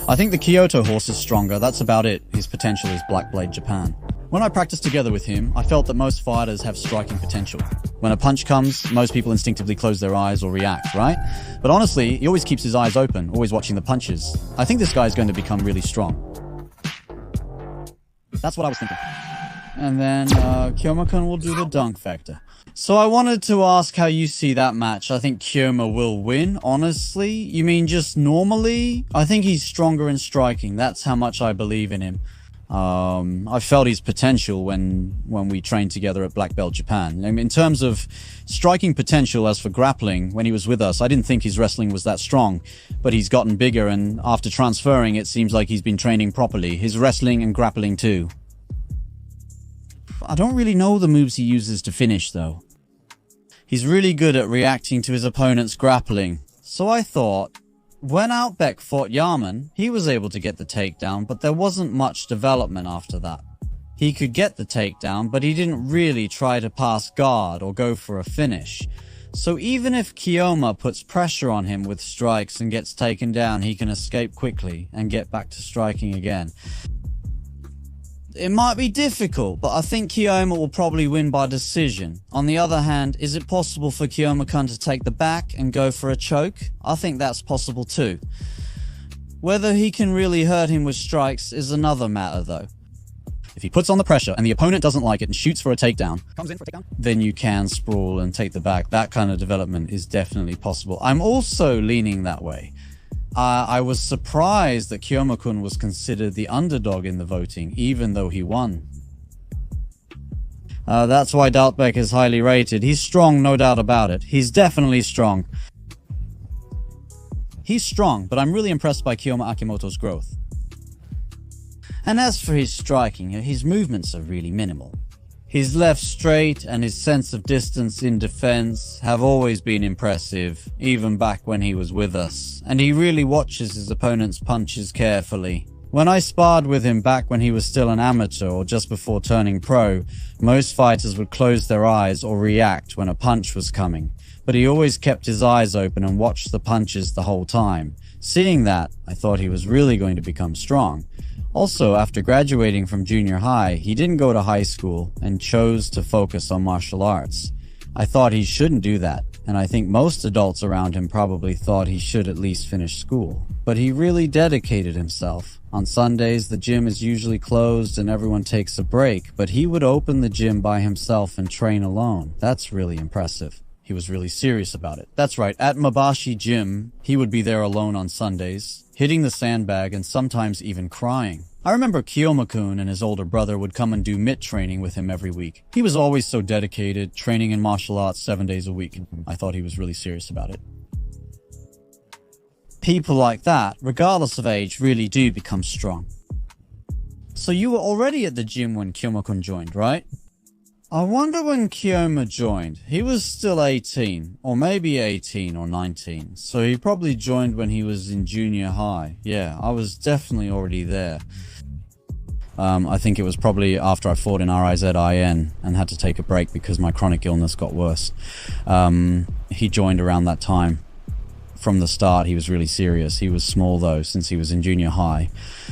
I think the Kyoto horse is stronger, that's about it. His potential is Black Blade Japan. When I practiced together with him, I felt that most fighters have striking potential. When a punch comes, most people instinctively close their eyes or react, right? But honestly, he always keeps his eyes open, always watching the punches. I think this guy is going to become really strong. That's what I was thinking. And then Kyoma-kun will do the dunk factor. So I wanted to ask how you see that match. I think Kyoma will win, honestly. You mean just normally? I think he's stronger in striking. That's how much I believe in him. I felt his potential when we trained together at Black Belt Japan. I mean, in terms of striking potential, as for grappling, when he was with us, I didn't think his wrestling was that strong. But he's gotten bigger, and after transferring, it seems like he's been training properly. His wrestling and grappling too. I don't really know the moves he uses to finish, though. He's really good at reacting to his opponent's grappling. So I thought, when Dautbek fought Yaman, he was able to get the takedown, but there wasn't much development after that. He could get the takedown, but he didn't really try to pass guard or go for a finish. So even if Kyoma puts pressure on him with strikes and gets taken down, he can escape quickly and get back to striking again. It might be difficult, but I think Kyoma will probably win by decision. On the other hand, is it possible for Kyoma-kun to take the back and go for a choke? I think that's possible too. Whether he can really hurt him with strikes is another matter though. If he puts on the pressure and the opponent doesn't like it and shoots for a takedown, then you can sprawl and take the back. That kind of development is definitely possible. I'm also leaning that way. I was surprised that Kyoma-kun was considered the underdog in the voting, even though he won. That's why Dautbek is highly rated. He's strong, no doubt about it. He's definitely strong. He's strong, but I'm really impressed by Kyoma Akimoto's growth. And as for his striking, his movements are really minimal. His left straight and his sense of distance in defense have always been impressive, even back when he was with us, and he really watches his opponent's punches carefully. When I sparred with him back when he was still an amateur or just before turning pro, most fighters would close their eyes or react when a punch was coming, but he always kept his eyes open and watched the punches the whole time. Seeing that, I thought he was really going to become strong. Also, after graduating from junior high, he didn't go to high school and chose to focus on martial arts. I thought he shouldn't do that, and I think most adults around him probably thought he should at least finish school. But he really dedicated himself. On Sundays, the gym is usually closed and everyone takes a break, but he would open the gym by himself and train alone. That's really impressive. He was really serious about it. That's right, at Mabashi Gym, he would be there alone on Sundays, hitting the sandbag and sometimes even crying. I remember Kyoma-kun and his older brother would come and do mitt training with him every week. He was always so dedicated, training in martial arts 7 days a week. I thought he was really serious about it. People like that, regardless of age, really do become strong. So you were already at the gym when Kyoma-kun joined, right? I wonder when Kyoma joined. He was still 18, or maybe 18 or 19, so he probably joined when he was in junior high. Yeah, I was definitely already there. I think it was probably after I fought in RIZIN and had to take a break because my chronic illness got worse. He joined around that time. From the start, he was really serious. He was small though, since he was in junior high.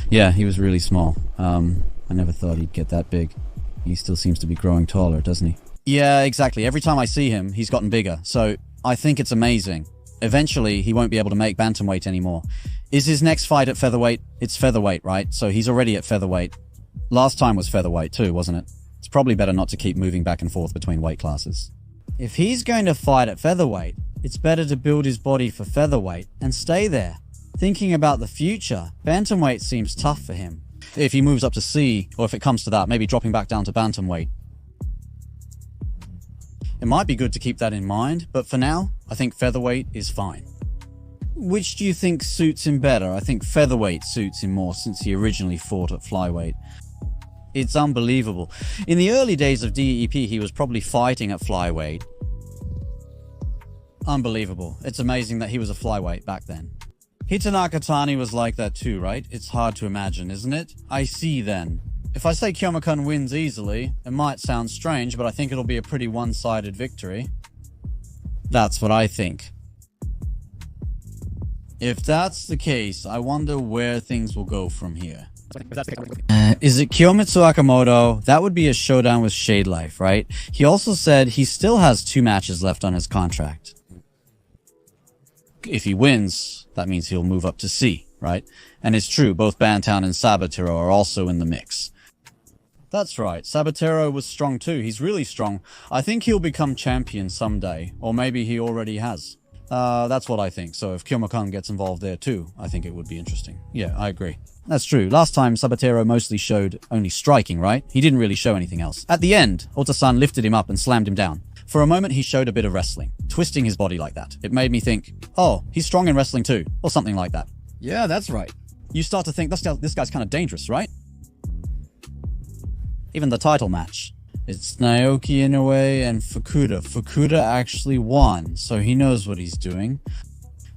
Yeah, he was really small. I never thought he'd get that big. He still seems to be growing taller, doesn't he? Yeah, exactly. Every time I see him, he's gotten bigger. So I think it's amazing. Eventually, he won't be able to make bantamweight anymore. Is his next fight at featherweight? It's featherweight, right? So he's already at featherweight. Last time was featherweight too, wasn't it? It's probably better not to keep moving back and forth between weight classes. If he's going to fight at featherweight, it's better to build his body for featherweight and stay there. Thinking about the future, bantamweight seems tough for him. If he moves up to C, or if it comes to that, maybe dropping back down to bantamweight. It might be good to keep that in mind, but for now, I think featherweight is fine. Which do you think suits him better? I think featherweight suits him more since he originally fought at flyweight. It's unbelievable. In the early days of DEP, he was probably fighting at flyweight. Unbelievable. It's amazing that he was a flyweight back then. Hitanaka Tani was like that too, right? It's hard to imagine, isn't it? I see then. If I say Kyoma-kun wins easily, it might sound strange, but I think it'll be a pretty one-sided victory. That's what I think. If that's the case, I wonder where things will go from here. Is it Kyomitsu Akimoto? That would be a showdown with Shade Life, right? He also said he still has 2 matches left on his contract. If he wins, that means he'll move up to C, right? And it's true, both Bantown and Sabatero are also in the mix. That's right, Sabatero was strong too. He's really strong. I think he'll become champion someday, or maybe he already has. That's what I think. So if Kyoma-kun gets involved there too, I think it would be interesting. Yeah, I agree. That's true. Last time, Sabatero mostly showed only striking, right? He didn't really show anything else. At the end, Ota-san lifted him up and slammed him down. For a moment, he showed a bit of wrestling, twisting his body like that. It made me think, oh, he's strong in wrestling too, or something like that. Yeah, that's right. You start to think, this guy's kind of dangerous, right? Even the title match. It's Naoki Inoue and Fukuda. Fukuda actually won, so he knows what he's doing.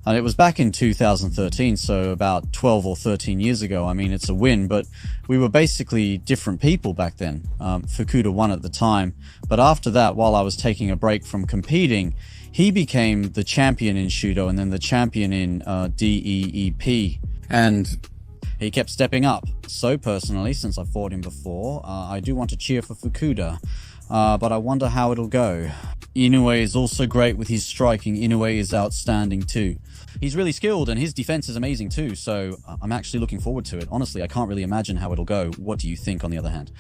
And it was back in 2013, so about 12 or 13 years ago. I mean, it's a win, but we were basically different people back then. Fukuda won at the time, but after that, while I was taking a break from competing, he became the champion in Shudo and then the champion in DEEP. And he kept stepping up. So personally, since I fought him before, I do want to cheer for Fukuda, but I wonder how it'll go. Inoue is also great with his striking. Inoue is outstanding too. He's really skilled and his defense is amazing too, so I'm actually looking forward to it. Honestly, I can't really imagine how it'll go. What do you think, on the other hand?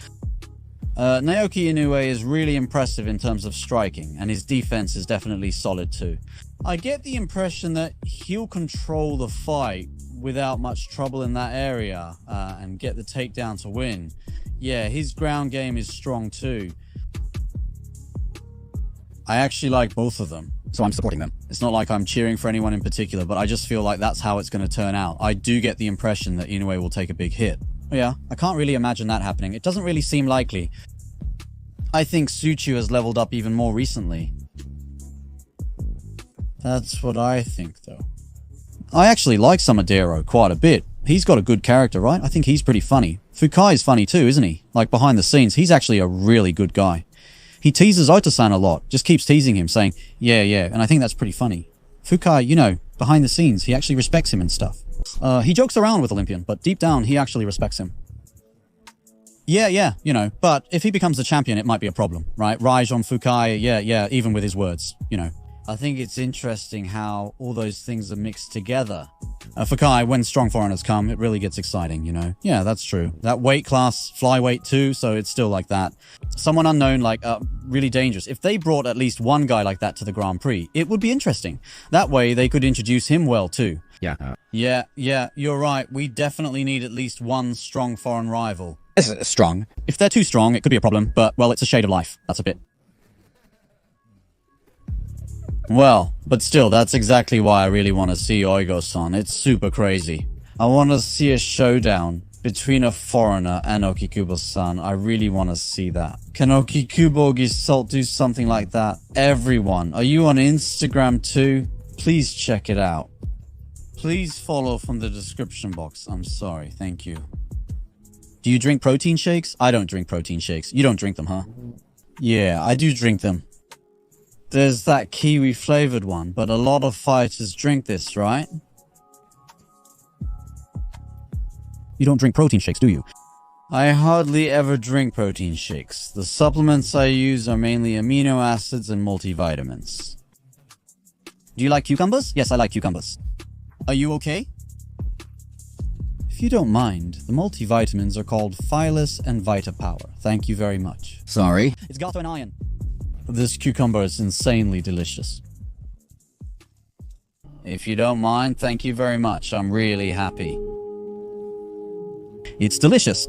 Naoki Inoue is really impressive in terms of striking, and his defense is definitely solid too. I get the impression that he'll control the fight without much trouble in that area, and get the takedown to win. Yeah, his ground game is strong too. I actually like both of them, so I'm supporting them. It's not like I'm cheering for anyone in particular, but I just feel like that's how it's going to turn out. I do get the impression that Inoue will take a big hit. Yeah, I can't really imagine that happening. It doesn't really seem likely. I think Suchu has leveled up even more recently. That's what I think, though. I actually like Samadero quite a bit. He's got a good character, right? I think he's pretty funny. Fukai is funny too, isn't he? Like, behind the scenes, he's actually a really good guy. He teases Ota-san a lot, just keeps teasing him, saying, yeah, and I think that's pretty funny. Fukai, you know, behind the scenes, he actually respects him and stuff. He jokes around with Olympian, but deep down, he actually respects him. Yeah, you know, but if he becomes the champion, it might be a problem, right? Raij on Fukai, yeah, even with his words, you know. I think it's interesting how all those things are mixed together. Fukai, when strong foreigners come, it really gets exciting, you know? Yeah, that's true. That weight class, flyweight too, so it's still like that. Someone unknown, like, really dangerous. If they brought at least one guy like that to the Grand Prix, it would be interesting. That way, they could introduce him well too. Yeah. Yeah, you're right. We definitely need at least one strong foreign rival. It's strong. If they're too strong, it could be a problem, but, well, it's a shade of life. That's a bit. Well, but still, that's exactly why I really want to see Oigo-san. It's super crazy. I want to see a showdown between a foreigner and Okikubo-san. I really want to see that. Can Okikubo Gisult do something like that? Everyone, are you on Instagram too? Please check it out. Please follow from the description box. I'm sorry, thank you. Do you drink protein shakes? I don't drink protein shakes. You don't drink them, huh? Yeah, I do drink them. There's that kiwi flavored one, but a lot of fighters drink this, right? You don't drink protein shakes, do you? I hardly ever drink protein shakes. The supplements I use are mainly amino acids and multivitamins. Do you like cucumbers? Yes, I like cucumbers. Are you okay? If you don't mind, the multivitamins are called Phyllis and Vitapower. Thank you very much. Sorry. It's got an iron. This cucumber is insanely delicious. If you don't mind, thank you very much. I'm really happy. It's delicious.